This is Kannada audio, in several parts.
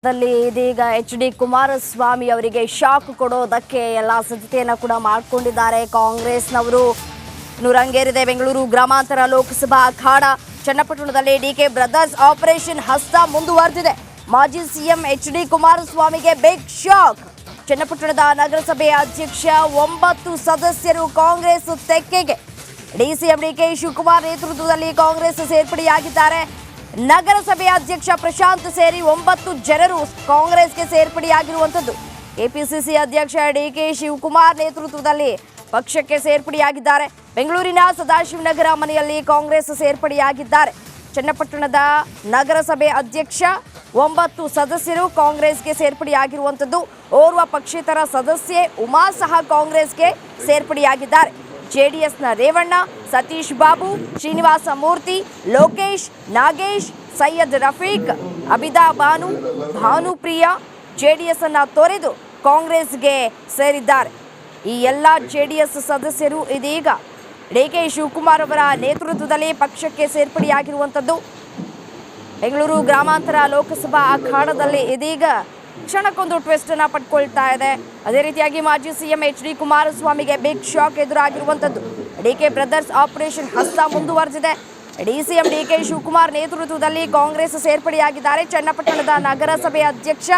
ಇದೀಗ HD ಕುಮಾರಸ್ವಾಮಿ ಅವರಿಗೆ ಶಾಕ್ ಕೊಡೋದಕ್ಕೆ ಎಲ್ಲ ಸಿದ್ಧತೆಯನ್ನು ಕೂಡ ಮಾಡಿಕೊಂಡಿದ್ದಾರೆ ಕಾಂಗ್ರೆಸ್ನವರು. ನುರಂಗೇರಿದೆ ಬೆಂಗಳೂರು ಗ್ರಾಮಾಂತರ ಲೋಕಸಭಾ ಅಖಾಡ. ಚನ್ನಪಟ್ಟಣದಲ್ಲಿ DK ಬ್ರದರ್ಸ್ ಆಪರೇಷನ್ ಹಸ್ತ ಮುಂದುವರೆದಿದೆ. ಮಾಜಿ ಸಿಎಂ HD ಕುಮಾರಸ್ವಾಮಿಗೆ ಬಿಗ್ ಶಾಕ್. ಚನ್ನಪಟ್ಟಣದ ನಗರಸಭೆಯ ಅಧ್ಯಕ್ಷ 9 ಸದಸ್ಯರು ಕಾಂಗ್ರೆಸ್ ತೆಕ್ಕೆಗೆ. DCM DK ಶಿವಕುಮಾರ್ ನೇತೃತ್ವದಲ್ಲಿ ಕಾಂಗ್ರೆಸ್ ಸೇರ್ಪಡೆಯಾಗಿದ್ದಾರೆ. ನಗರಸಭೆಯ ಅಧ್ಯಕ್ಷ ಪ್ರಶಾಂತ್ ಸೇರಿ 9 ಜನರು ಕಾಂಗ್ರೆಸ್ಗೆ ಸೇರ್ಪಡೆಯಾಗಿರುವಂಥದ್ದು. ಕೆಪಿಸಿಸಿ ಅಧ್ಯಕ್ಷ DK ಶಿವಕುಮಾರ್ ನೇತೃತ್ವದಲ್ಲಿ ಪಕ್ಷಕ್ಕೆ ಸೇರ್ಪಡೆಯಾಗಿದ್ದಾರೆ. ಬೆಂಗಳೂರಿನ ಸದಾಶಿವನಗರ ಮನೆಯಲ್ಲಿ ಕಾಂಗ್ರೆಸ್ ಸೇರ್ಪಡೆಯಾಗಿದ್ದಾರೆ. ಚನ್ನಪಟ್ಟಣದ ನಗರಸಭೆ ಅಧ್ಯಕ್ಷ 9 ಸದಸ್ಯರು ಕಾಂಗ್ರೆಸ್ಗೆ ಸೇರ್ಪಡೆಯಾಗಿರುವಂಥದ್ದು. ಓರ್ವ ಪಕ್ಷೇತರ ಸದಸ್ಯೆ ಉಮಾ ಸಹ ಕಾಂಗ್ರೆಸ್ಗೆ ಸೇರ್ಪಡೆಯಾಗಿದ್ದಾರೆ. ಜೆಡಿಎಸ್ನ ರೇವಣ್ಣ, ಸತೀಶ್ ಬಾಬು, ಶ್ರೀನಿವಾಸ ಮೂರ್ತಿ, ಲೋಕೇಶ್, ನಾಗೇಶ್, ಸೈಯದ್ ರಫೀಕ್, ಅಬಿದಾ ಬಾನು, ಭಾನುಪ್ರಿಯಾ ಜೆಡಿಎಸ್ ಅನ್ನು ತೊರೆದು ಕಾಂಗ್ರೆಸ್ಗೆ ಸೇರಿದ್ದಾರೆ. ಈ ಎಲ್ಲ ಜೆಡಿಎಸ್ ಸದಸ್ಯರು ಇದೀಗ DK ಶಿವಕುಮಾರ್ ಅವರ ನೇತೃತ್ವದಲ್ಲಿ ಪಕ್ಷಕ್ಕೆ ಸೇರ್ಪಡೆಯಾಗಿರುವಂಥದ್ದು. ಬೆಂಗಳೂರು ಗ್ರಾಮಾಂತರ ಲೋಕಸಭಾ ಅಖಾಡದಲ್ಲಿ ಇದೀಗ ಕ್ಷಣಕ್ಕೊಂದು ಟ್ವಿಸ್ಟ್ ಅನ್ನು ಪಡ್ಕೊಳ್ತಾ ಇದೆ. ಅದೇ ರೀತಿಯಾಗಿ ಮಾಜಿ ಸಿಎಂ HD ಕುಮಾರಸ್ವಾಮಿಗೆ ಬಿಗ್ ಶಾಕ್ ಎದುರಾಗಿರುವಂಥದ್ದು. DK ಬ್ರದರ್ಸ್ ಆಪರೇಷನ್ ಹಸ್ತ ಮುಂದುವರೆದಿದೆ. DCM DK ಶಿವಕುಮಾರ್ ನೇತೃತ್ವದಲ್ಲಿ ಕಾಂಗ್ರೆಸ್ ಸೇರ್ಪಡೆಯಾಗಿದ್ದಾರೆ. ಚನ್ನಪಟ್ಟಣದ ನಗರಸಭೆ ಅಧ್ಯಕ್ಷ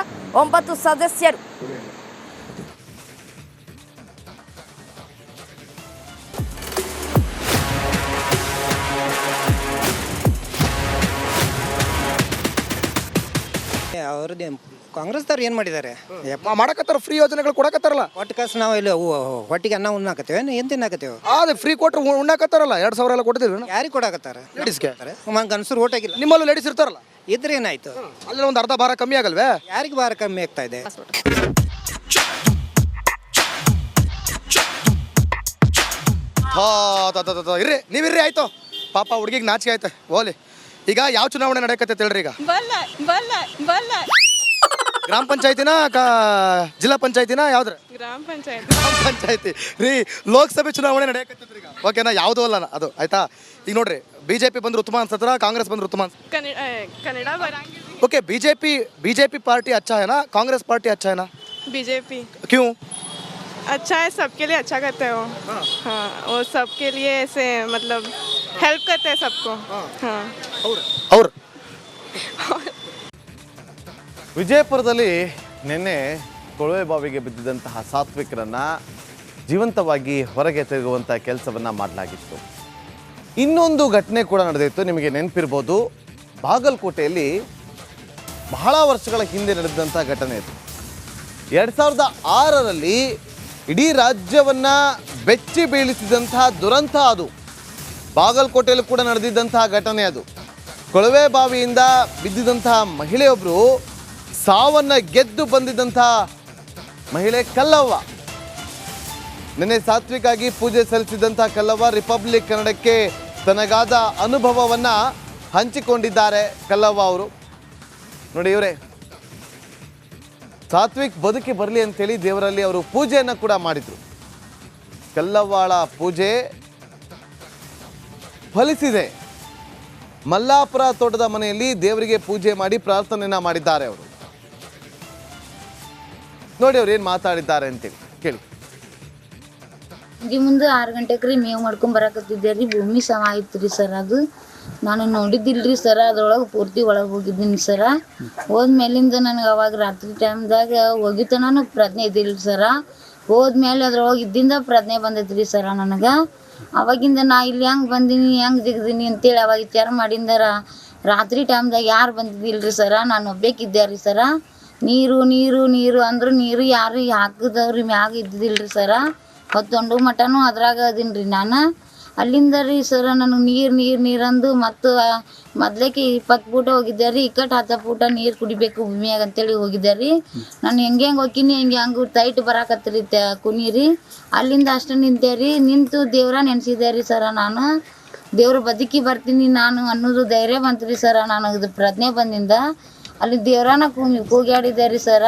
9 ಸದಸ್ಯರು. ಅವ್ರದ್ದು ಕಾಂಗ್ರೆಸ್ದವ್ರು ಏನು ಮಾಡಿದ್ದಾರೆ ಮಾಡಕತ್ತಾರ? ಫ್ರೀ ಯೋಜನೆಗಳು ಕೊಡಕತ್ತಾರಲ್ಲ. ಒಟ್ಟು ಕಾಸು ನಾವು ಇಲ್ಲಿ ಹೊಟ್ಟಿಗೆ ಅನ್ನ ಉಣ್ಣಾಕತ್ತೇವೆ ಏನು ತಿನ್ನಾಕತ್ತೇವೆ? ಅದೇ ಫ್ರೀ ಕೊಟ್ಟರು ಉಣ್ಣಾಕತ್ತಾರಲ್ಲ. 2,000 ಎಲ್ಲ ಕೊಡ್ತೀವಿ. ಯಾರಿಗೆ ಕೊಡಾಕತ್ತಾರ? ಲೇಡೀಸ್ಗೆ. ಗನ್ಸರು ಓಟ್ ಆಗಿಲ್ಲ. ನಿಮ್ಮಲ್ಲೂ ಲೇಡೀಸ್ ಇರ್ತಾರಲ್ಲ, ಇದ್ರೆ ಏನಾಯ್ತು? ಅಲ್ಲಿ ಒಂದು ಅರ್ಧ ಭಾರ ಕಮ್ಮಿ ಆಗಲ್ವೇ? ಯಾರಿಗೆ ಭಾರ ಕಮ್ಮಿ ಆಗ್ತಾ ಇದೆ? ಇರ್ರಿ, ನೀವಿರ್ರಿ, ಆಯ್ತು. ಪಾಪ ಹುಡುಗಿಗೆ ನಾಚಿಕೆ ಆಯ್ತು. ಓಲಿ, ಈಗ ಯಾವ ಚುನಾವಣೆ ನಡೆಯಕತ್ತೈತೆ ಹೇಳ್ರಿ? ಈಗ ಗ್ರಾಮ ಪಂಚಾಯತಿನ ಜಿಲ್ಲಾ ಪಂಚಾಯತಿನ ಯಾವ್ದ್ರ? ಗ್ರಾಮ ಪಂಚಾಯತಿ ರೀ. ಲೋಕಸಭೆ ಚುನಾವಣೆ ನಡೆಯಕತ್ತೈತ್ರಿ ಈಗ. ಓಕೆನಾ? ಯಾವುದೂ ಅಲ್ಲ ಅದು, ಆಯ್ತಾ? ಈಗ ನೋಡ್ರಿ, BJP ಬಂದ್ರೆ ಉತ್ತಮ ಅನ್ಸತ್ರ, ಕಾಂಗ್ರೆಸ್ ಬಂದ್ರೆ ಉತ್ತಮ ಅನ್ಸ? कन्नड़ ओके, बीजेपी पार्टी अच्छा है ना, कांग्रेस पार्टी अच्छा है ना? बीजेपी क्यों अच्छा है? सबके लिए अच्छा करते हैं वो. हाँ, वो सबके लिए ऐसे मतलब हेल्प करते हैं सबको. हाँ. और ವಿಜಯಪುರದಲ್ಲಿ ನಿನ್ನೆ ಕೊಳವೆ ಬಾವಿಗೆ ಬಿದ್ದಿದ್ದಂತಹ ಸಾತ್ವಿಕರನ್ನ ಜೀವಂತವಾಗಿ ಹೊರಗೆ ತೆಗೆಯುವಂಥ ಕೆಲಸವನ್ನು ಮಾಡಲಾಗಿತ್ತು. ಇನ್ನೊಂದು ಘಟನೆ ಕೂಡ ನಡೆದಿತ್ತು. ನಿಮಗೆ ನೆನಪಿರ್ಬೋದು, ಬಾಗಲಕೋಟೆಯಲ್ಲಿ ಬಹಳ ವರ್ಷಗಳ ಹಿಂದೆ ನಡೆದಂಥ ಘಟನೆ ಇದು. 2006ರಲ್ಲಿ ಇಡೀ ರಾಜ್ಯವನ್ನು ಬೆಚ್ಚಿ ಬೀಳಿಸಿದಂತಹ ದುರಂತ ಅದು. ಬಾಗಲಕೋಟೆಯಲ್ಲೂ ಕೂಡ ನಡೆದಿದ್ದಂತಹ ಘಟನೆ ಅದು. ಕೊಳವೆ ಬಾವಿಯಿಂದ ಬಿದ್ದಿದ್ದಂತಹ ಮಹಿಳೆಯೊಬ್ಬರು ಸಾವನ್ನು ಗೆದ್ದು ಬಂದಿದ್ದಂತಹ ಮಹಿಳೆ ಕಲ್ಲವ್ವ. ನಿನ್ನೆ ಸಾತ್ವಿಕಾಗಿ ಪೂಜೆ ಸಲ್ಲಿಸಿದಂತಹ ಕಲ್ಲವ್ವ ರಿಪಬ್ಲಿಕ್ ಕನ್ನಡಕ್ಕೆ ತನಗಾದ ಅನುಭವವನ್ನು ಹಂಚಿಕೊಂಡಿದ್ದಾರೆ ಕಲ್ಲವ್ವ ಅವರು. ನೋಡಿ, ಇವರೇ ಸಾತ್ವಿಕ್ ಬದುಕಿ ಬರಲಿ ಅಂತೇಳಿ ದೇವರಲ್ಲಿ ಅವರು ಪೂಜೆಯನ್ನು ಕೂಡ ಮಾಡಿದರು. ಕಲ್ಲವ್ವಾಳ ಪೂಜೆ ಫಲಿಸಿದೆ. ಮಲ್ಲಾಪುರ ತೋಟದ ಮನೆಯಲ್ಲಿ ದೇವರಿಗೆ ಪೂಜೆ ಮಾಡಿ ಪ್ರಾರ್ಥನೆಯನ್ನ ಮಾಡಿದ್ದಾರೆ ಅವರು. ನೋಡಿ ಅವ್ರು ಏನು ಮಾತಾಡಿದ್ದಾರೆ ಅಂತೇಳಿ ಕೇಳಿ. ಮುಂದೆ 6 ಗಂಟೆಗೆ ರೀ ಮೇವು ಮಾಡ್ಕೊಂಡು ಬರಾಕತ್ತಿದ್ದೆ ರೀ. ಭೂಮಿ ಸಮ ಆಯ್ತು ರೀ ಸರ್. ಅದು ನಾನು ನೋಡಿದ್ದಿಲ್ರಿ ಸರ. ಅದ್ರೊಳಗೆ ಪೂರ್ತಿ ಒಳಗೆ ಹೋಗಿದ್ದೀನಿ ಸರ. ಹೋದ್ಮೇಲಿಂದ ನನಗೆ ಅವಾಗ ರಾತ್ರಿ ಟೈಮ್ದಾಗ ಹೋಗಿತ್ತು, ನಾನು ಪ್ರಜ್ಞೆ ಇದ್ದಿಲ್ಲ ಸರ. ಹೋದ್ಮೇಲೆ ಅದ್ರೊಳಗೆ ಇದ್ದಿಂದ ಪ್ರಜ್ಞೆ ಬಂದೈತೆ ರೀ ಸರ ನನಗೆ. ಅವಾಗಿಂದ ನಾ ಇಲ್ಲಿ ಹೆಂಗೆ ಬಂದೀನಿ, ಹೆಂಗೆ ಜಿಗ್ದೀನಿ ಅಂತೇಳಿ ಅವಾಗ ವಿಚಾರ ಮಾಡಿಂದಾರ. ರಾತ್ರಿ ಟೈಮ್ದಾಗ ಯಾರು ಬಂದಿದ್ದಿಲ್ರಿ ಸರ. ನಾನು ಒಬ್ಬೇಕಿದ್ದೆ ರೀ ಸರ. ನೀರು ನೀರು ನೀರು ಅಂದ್ರು ನೀರು ಯಾರು ಹಾಕಿದವ್ರಿ ಮ್ಯಾಗ ಇದ್ದಿದ್ದಿಲ್ರಿ ಸರ. ಹೊತ್ತೊಂಡು ಮಟನೂ ಅದ್ರಾಗ ಅದೀನಿ ರೀ ನಾನು. ಅಲ್ಲಿಂದ ರೀ ಸರ ನನಗೆ ನೀರು ಅಂದು ಮತ್ತು ಮೊದ್ಲೇಕೆ 20 ಫೂಟ ಹೋಗಿದ್ದೆ ರೀ. 10 ಫೂಟ ನೀರು ಕುಡಿಬೇಕು ಭೂಮಿಯಾಗ ಅಂತೇಳಿ ಹೋಗಿದ್ದೆ ರೀ. ನಾನು ಹೆಂಗೆ ಹೋಗ್ತೀನಿ ಹಂಗೆ ಟೈಟ್ ಬರಾಕತ್ರಿ ಕುನೀರಿ. ಅಲ್ಲಿಂದ ಅಷ್ಟು ನಿಂತೆ ರೀ. ನಿಂತು ದೇವ್ರ ನೆನೆಸಿದ್ದೆ ರೀ ಸರ. ನಾನು ದೇವ್ರ ಬದುಕಿ ಬರ್ತೀನಿ ನಾನು ಅನ್ನೋದು ಧೈರ್ಯ ಬಂತು ರೀ ಸರ. ನನಗೆ ಪ್ರಜ್ಞೆ ಬಂದಿಂದ ಅಲ್ಲಿ ದೇವ್ರನ ಕೂಗ್ಯಾಡಿದ್ದೆ ರೀ ಸರ.